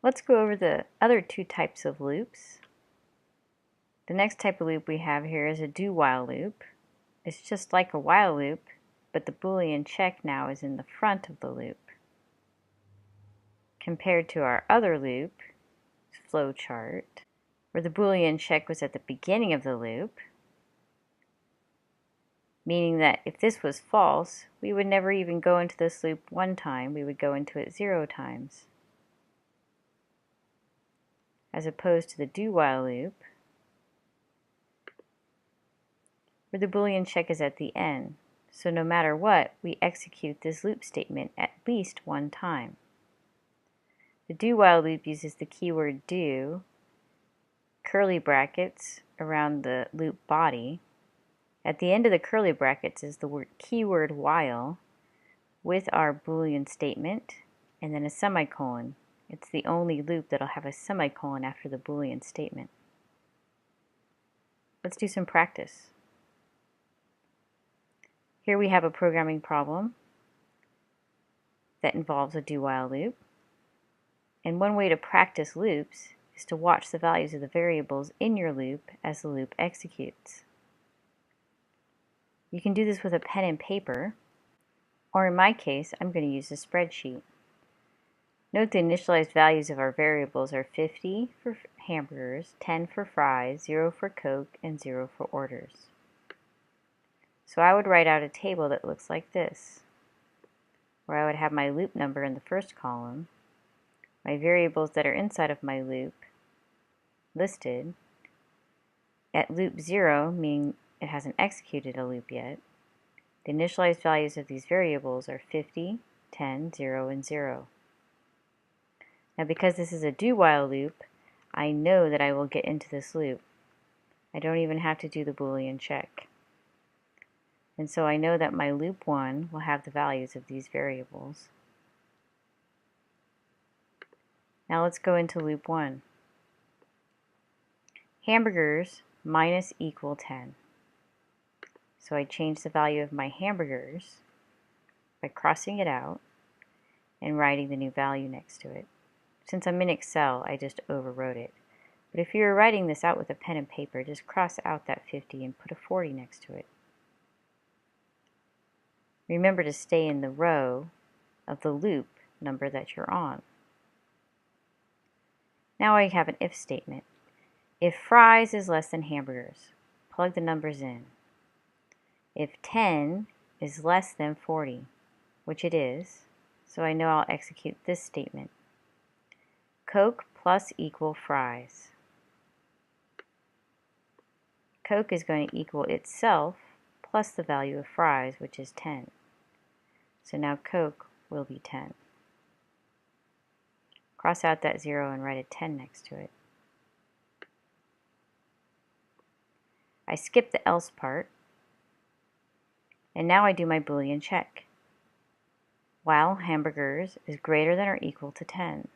Let's go over the other two types of loops. The next type of loop we have here is a do-while loop. It's just like a while loop, but the Boolean check now is in the front of the loop. Compared to our other loop, flow chart, where the Boolean check was at the beginning of the loop, meaning that if this was false, we would never even go into this loop one time, we would go into it 0 times. As opposed to the do-while loop, where the Boolean check is at the end. So no matter what, we execute this loop statement at least one time. The do-while loop uses the keyword do, curly brackets around the loop body. At the end of the curly brackets is the keyword while with our Boolean statement and then a semicolon. It's the only loop that'll have a semicolon after the Boolean statement. Let's do some practice. Here we have a programming problem that involves a do-while loop. And one way to practice loops is to watch the values of the variables in your loop as the loop executes. You can do this with a pen and paper, or in my case, I'm going to use a spreadsheet. Note the initialized values of our variables are 50 for hamburgers, 10 for fries, 0 for Coke, and 0 for orders. So I would write out a table that looks like this, where I would have my loop number in the first column, my variables that are inside of my loop listed, at loop 0, meaning it hasn't executed a loop yet. The initialized values of these variables are 50, 10, 0, and 0. Now because this is a do-while loop, I know that I will get into this loop. I don't even have to do the Boolean check. And so I know that my loop 1 will have the values of these variables. Now let's go into loop 1. Hamburgers minus equal 10. So I change the value of my hamburgers by crossing it out and writing the new value next to it. Since I'm in Excel, I just overwrote it. But if you're writing this out with a pen and paper, just cross out that 50 and put a 40 next to it. Remember to stay in the row of the loop number that you're on. Now I have an if statement. If fries is less than hamburgers, plug the numbers in. If 10 is less than 40, which it is, so I know I'll execute this statement. Coke plus equal fries. Coke is going to equal itself plus the value of fries, which is 10. So now Coke will be 10. Cross out that 0 and write a 10 next to it. I skip the else part, and now I do my Boolean check. While hamburgers is greater than or equal to 10.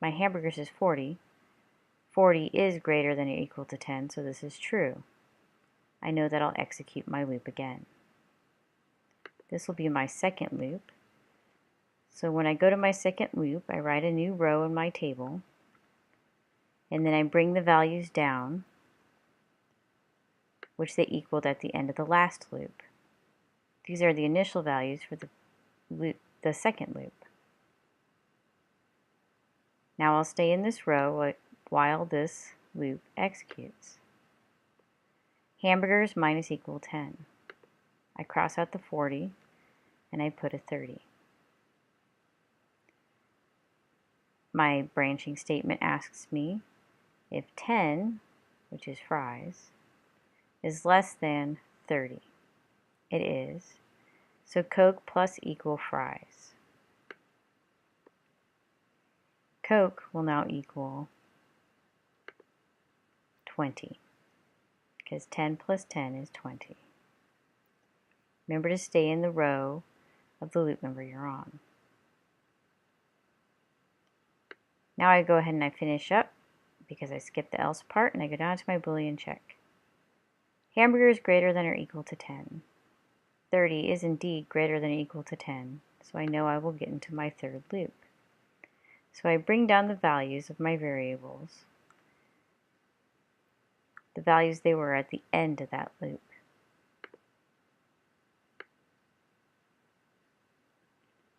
My hamburgers is 40. 40 is greater than or equal to 10, so this is true. I know that I'll execute my loop again. This will be my second loop. So when I go to my second loop, I write a new row in my table, and then I bring the values down, which they equaled at the end of the last loop. These are the initial values for the second loop. Now I'll stay in this row while this loop executes. Hamburgers minus equal 10. I cross out the 40 and I put a 30. My branching statement asks me if 10, which is fries, is less than 30. It is. So Coke plus equal fries. Coke will now equal 20, because 10 plus 10 is 20. Remember to stay in the row of the loop number you're on. Now I go ahead and I finish up because I skipped the else part and I go down to my Boolean check. Hamburger is greater than or equal to 10. 30 is indeed greater than or equal to 10, so I know I will get into my third loop. So I bring down the values of my variables, the values they were at the end of that loop.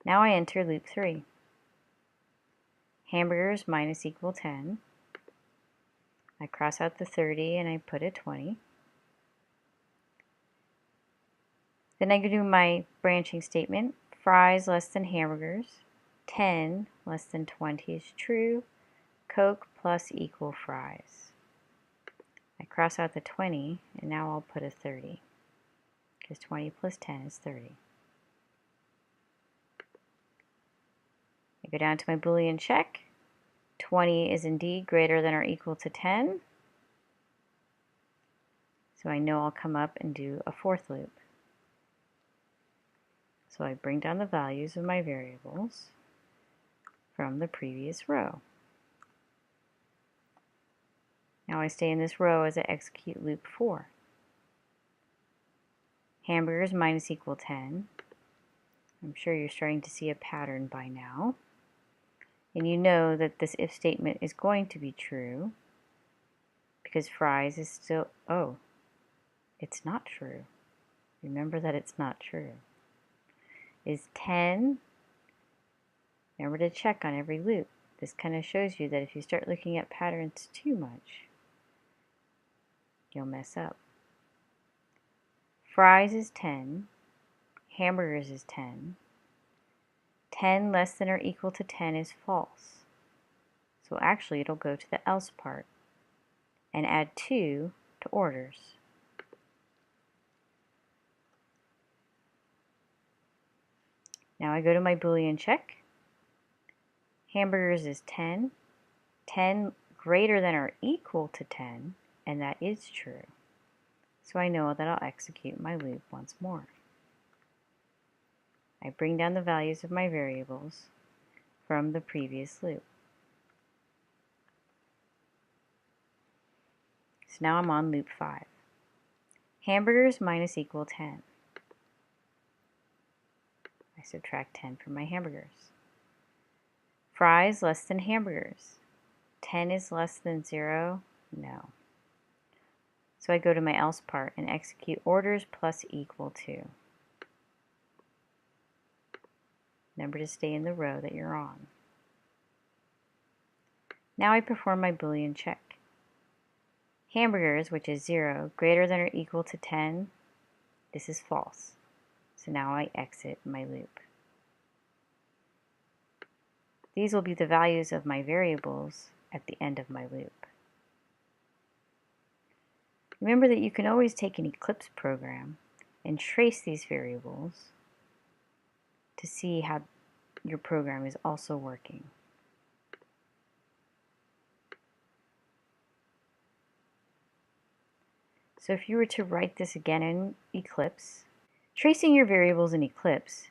Now I enter loop 3. Hamburgers minus equal 10. I cross out the 30 and I put a 20. Then I go do my branching statement. Fries less than hamburgers. 10 less than 20 is true. Coke plus equal fries. I cross out the 20 and now I'll put a 30 because 20 plus 10 is 30. I go down to my Boolean check. 20 is indeed greater than or equal to 10. So I know I'll come up and do a fourth loop. So I bring down the values of my variables from the previous row. Now I stay in this row as I execute loop 4. Hamburgers minus equal 10. I'm sure you're starting to see a pattern by now. And you know that this if statement is going to be true because fries is still, oh, it's not true. Remember that it's not true. Is 10, remember to check on every loop. This kind of shows you that if you start looking at patterns too much, you'll mess up. Fries is 10, hamburgers is 10. 10 less than or equal to 10 is false. So actually it'll go to the else part and add 2 to orders. Now I go to my Boolean check. Hamburgers is 10. 10 greater than or equal to 10, and that is true. So I know that I'll execute my loop once more. I bring down the values of my variables from the previous loop. So now I'm on loop 5. Hamburgers minus equal 10. I subtract 10 from my hamburgers. Fries less than hamburgers. 10 is less than 0? No. So I go to my else part and execute orders plus equal to. Remember to stay in the row that you're on. Now I perform my Boolean check. Hamburgers, which is 0, greater than or equal to 10, this is false. So now I exit my loop. These will be the values of my variables at the end of my loop. Remember that you can always take an Eclipse program and trace these variables to see how your program is also working. So if you were to write this again in Eclipse, tracing your variables in Eclipse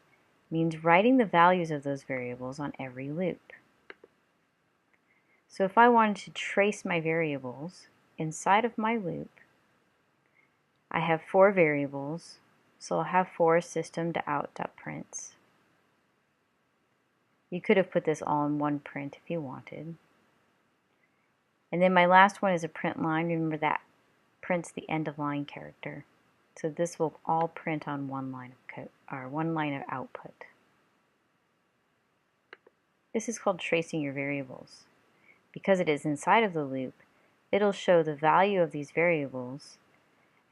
means writing the values of those variables on every loop. So if I wanted to trace my variables inside of my loop, I have 4 variables, so I'll have 4 system.out.prints. You could have put this all in one print if you wanted. And then my last one is a print line. Remember that prints the end of line character. So this will all print on one line of code, or one line of output. This is called tracing your variables. Because it is inside of the loop, it'll show the value of these variables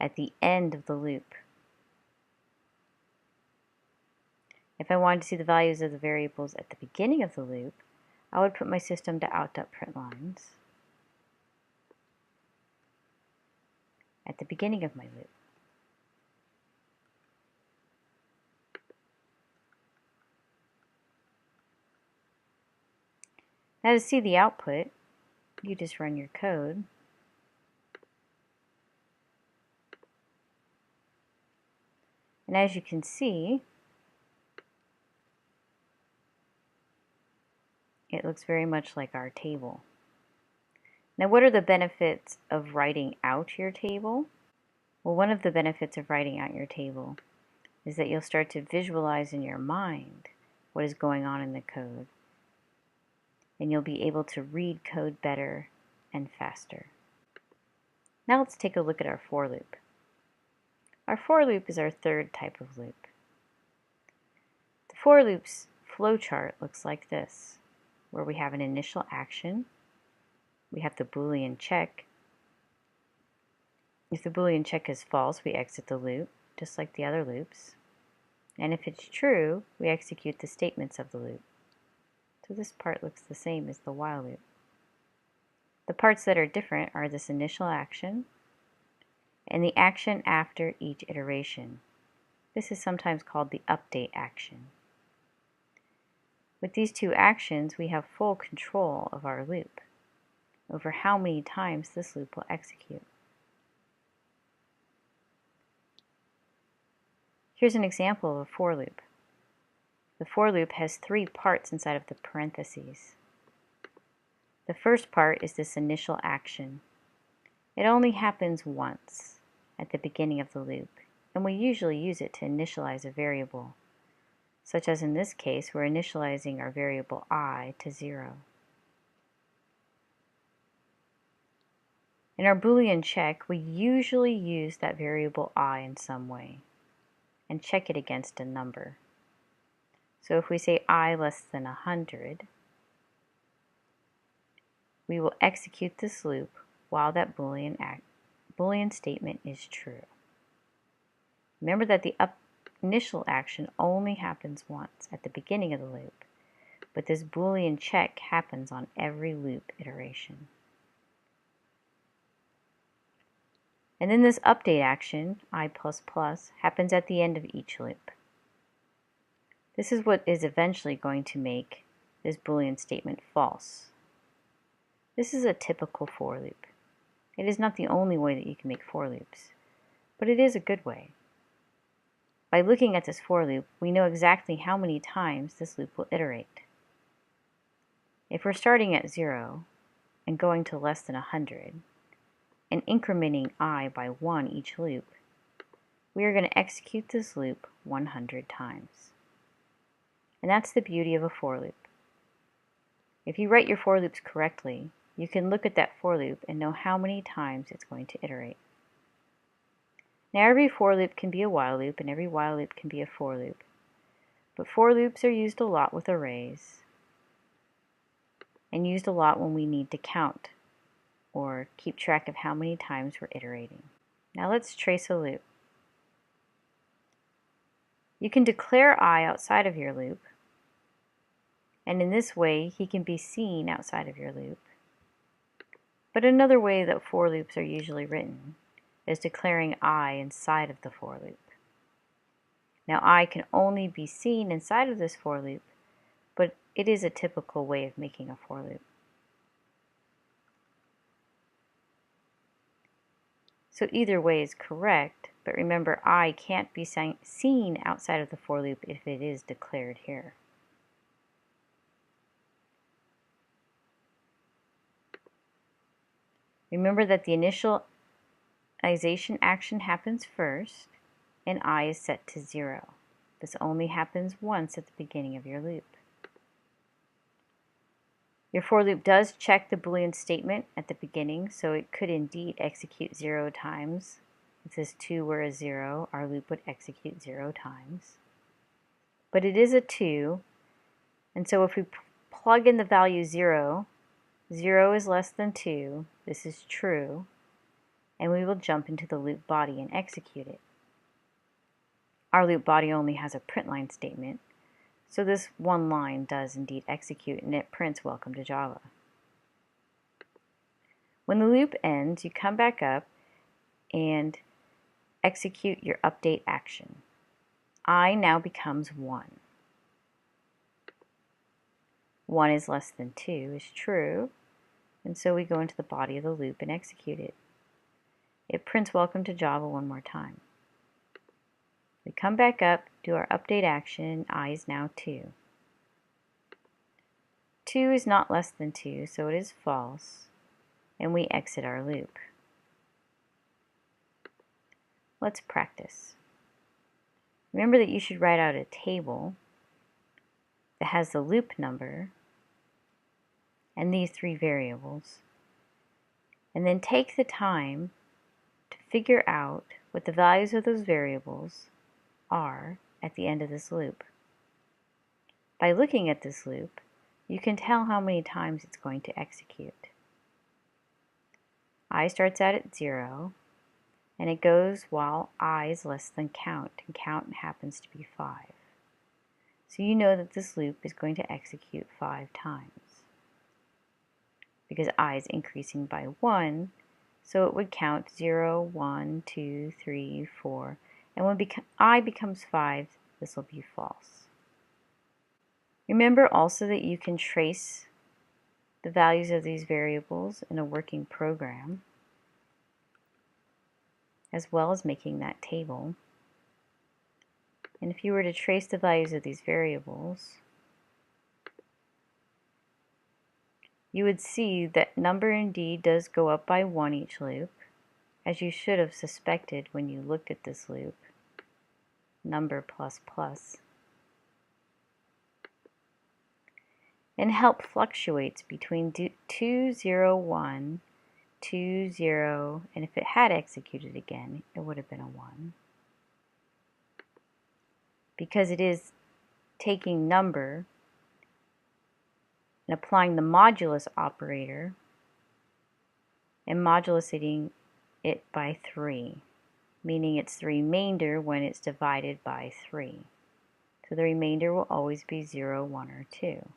at the end of the loop. If I wanted to see the values of the variables at the beginning of the loop, I would put my system.out.print lines at the beginning of my loop. Now to see the output, you just run your code. And as you can see, it looks very much like our table. Now, what are the benefits of writing out your table? Well, one of the benefits of writing out your table is that you'll start to visualize in your mind what is going on in the code. and you'll be able to read code better and faster. Now let's take a look at our for loop. Our for loop is our third type of loop. The for loop's flowchart looks like this, where we have an initial action, we have the Boolean check. If the Boolean check is false, we exit the loop, just like the other loops. And if it's true, we execute the statements of the loop. So this part looks the same as the while loop. The parts that are different are this initial action and the action after each iteration. This is sometimes called the update action. With these two actions, we have full control of our loop over how many times this loop will execute. Here's an example of a for loop. The for loop has three parts inside of the parentheses. The first part is this initial action. It only happens once at the beginning of the loop, and we usually use it to initialize a variable, such as in this case, we're initializing our variable I to 0. In our Boolean check, we usually use that variable I in some way and check it against a number. So if we say I less than 100, we will execute this loop while that Boolean statement is true. Remember that the initial action only happens once at the beginning of the loop, but this Boolean check happens on every loop iteration. And then this update action, I++, happens at the end of each loop. This is what is eventually going to make this Boolean statement false. This is a typical for loop. It is not the only way that you can make for loops, but it is a good way. By looking at this for loop, we know exactly how many times this loop will iterate. If we're starting at 0 and going to less than 100, and incrementing I by 1 each loop, we are going to execute this loop 100 times. And that's the beauty of a for loop. If you write your for loops correctly, you can look at that for loop and know how many times it's going to iterate. Now every for loop can be a while loop and every while loop can be a for loop. But for loops are used a lot with arrays and used a lot when we need to count or keep track of how many times we're iterating. Now let's trace a loop. You can declare I outside of your loop, and in this way he can be seen outside of your loop. But another way that for loops are usually written is declaring I inside of the for loop. Now I can only be seen inside of this for loop, but it is a typical way of making a for loop. So either way is correct, but remember I can't be seen outside of the for loop if it is declared here. Remember that the initialization action happens first, and I is set to 0. This only happens once at the beginning of your loop. Your for loop does check the Boolean statement at the beginning, so it could indeed execute 0 times. If this 2 were a 0, our loop would execute 0 times. But it is a 2, and so if we plug in the value 0, 0 is less than 2, this is true, and we will jump into the loop body and execute it. Our loop body only has a print line statement, so this one line does indeed execute and it prints welcome to Java. When the loop ends, you come back up and execute your update action. I now becomes 1. 1 is less than 2 is true, and so we go into the body of the loop and execute it. It prints welcome to Java one more time. We come back up, do our update action, I is now 2. 2 is not less than 2, so it is false, and we exit our loop. Let's practice. Remember that you should write out a table that has the loop number and these three variables, and then take the time to figure out what the values of those variables are at the end of this loop. By looking at this loop, you can tell how many times it's going to execute. I starts out at 0, and it goes while I is less than count, and count happens to be 5. So you know that this loop is going to execute 5 times. Because I is increasing by 1, so it would count 0, 1, 2, 3, 4, and when I becomes 5, this will be false. Remember also that you can trace the values of these variables in a working program, as well as making that table. And if you were to trace the values of these variables, you would see that number indeed does go up by 1 each loop, as you should have suspected when you looked at this loop, number plus plus. And help fluctuates between 2, 0, 1, 2, 0, and if it had executed again, it would have been a 1. Because it is taking number and applying the modulus operator and modulating it by 3, meaning it's the remainder when it's divided by 3. So the remainder will always be 0, 1, or 2.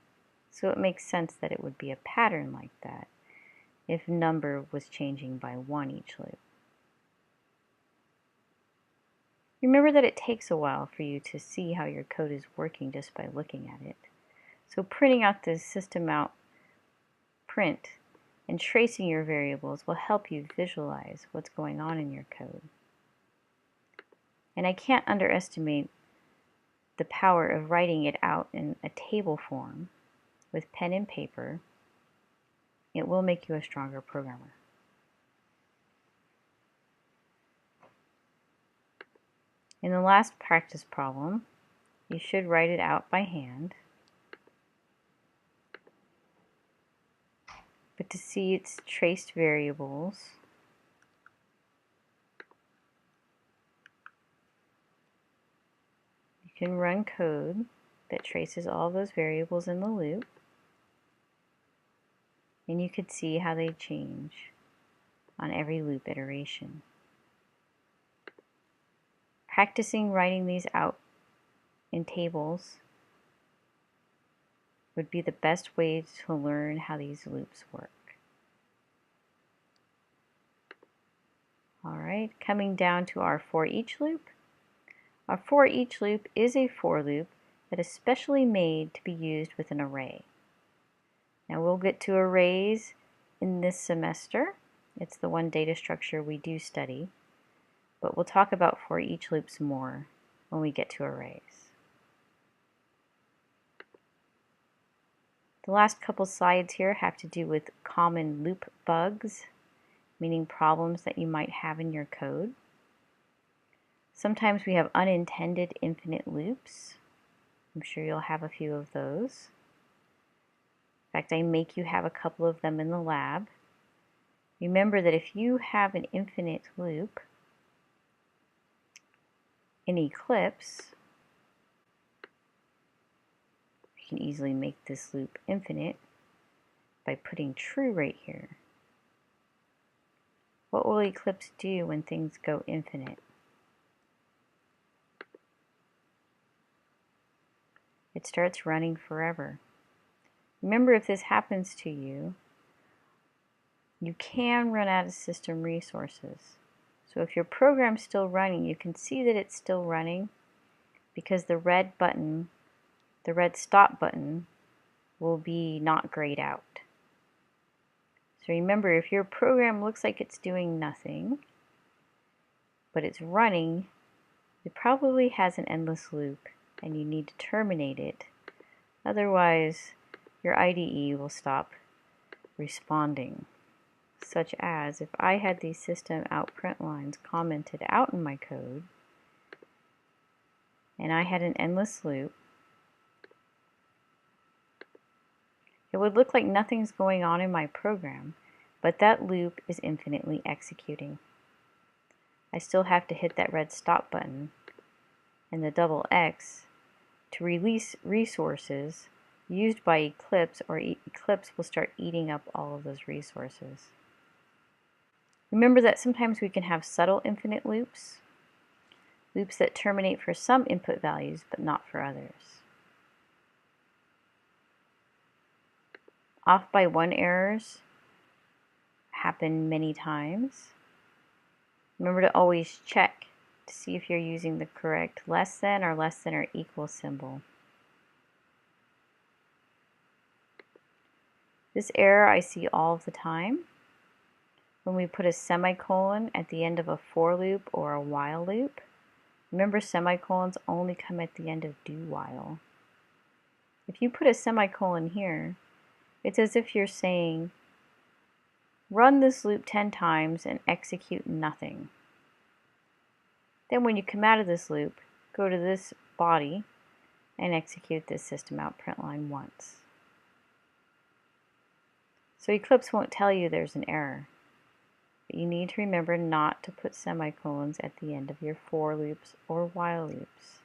So it makes sense that it would be a pattern like that if number was changing by 1 each loop. Remember that it takes a while for you to see how your code is working just by looking at it. So printing out the system out print and tracing your variables will help you visualize what's going on in your code. And I can't underestimate the power of writing it out in a table form with pen and paper. It will make you a stronger programmer. In the last practice problem, you should write it out by hand. But to see its traced variables, you can run code that traces all those variables in the loop, and you could see how they change on every loop iteration. Practicing writing these out in tables would be the best way to learn how these loops work. Alright, coming down to our for each loop. Our for each loop is a for loop that is specially made to be used with an array. Now we'll get to arrays in this semester. It's the one data structure we do study, but we'll talk about for each loops more when we get to arrays. The last couple slides here have to do with common loop bugs, meaning problems that you might have in your code. Sometimes we have unintended infinite loops. I'm sure you'll have a few of those. In fact, I make you have a couple of them in the lab. Remember that if you have an infinite loop in Eclipse, you can easily make this loop infinite by putting true right here. What will Eclipse do when things go infinite? It starts running forever. Remember, if this happens to you, you can run out of system resources. So if your program's still running, you can see that it's still running because the red button, the red stop button, will be not grayed out. So remember, if your program looks like it's doing nothing, but it's running, it probably has an endless loop and you need to terminate it. Otherwise, your IDE will stop responding. Such as if I had these system out print lines commented out in my code and I had an endless loop, It would look like nothing's going on in my program, but that loop is infinitely executing. I still have to hit that red stop button and the double X to release resources used by Eclipse, or Eclipse will start eating up all of those resources. Remember that sometimes we can have subtle infinite loops, loops that terminate for some input values but not for others. Off by one errors happen many times. Remember to always check to see if you're using the correct less than or equal symbol. This error I see all the time when we put a semicolon at the end of a for loop or a while loop. Remember, semicolons only come at the end of do while. If you put a semicolon here, it's as if you're saying, run this loop 10 times and execute nothing. Then when you come out of this loop, go to this body and execute this system out println once. So Eclipse won't tell you there's an error, but you need to remember not to put semicolons at the end of your for loops or while loops.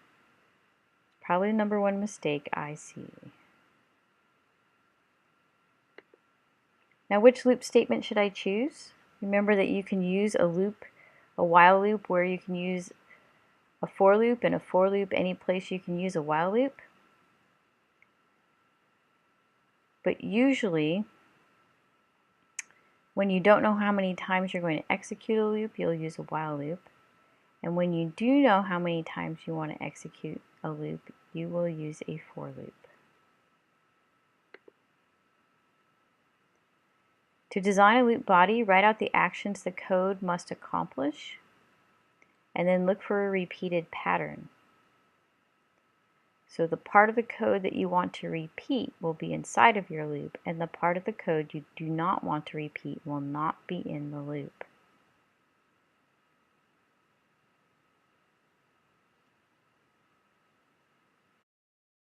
Probably the number one mistake I see. Now, which loop statement should I choose? Remember that you can use a while loop where you can use a for loop, and a for loop any place you can use a while loop. But usually, when you don't know how many times you're going to execute a loop, you'll use a while loop. And when you do know how many times you want to execute a loop, you will use a for loop. To design a loop body, write out the actions the code must accomplish, and then look for a repeated pattern. So the part of the code that you want to repeat will be inside of your loop, and the part of the code you do not want to repeat will not be in the loop.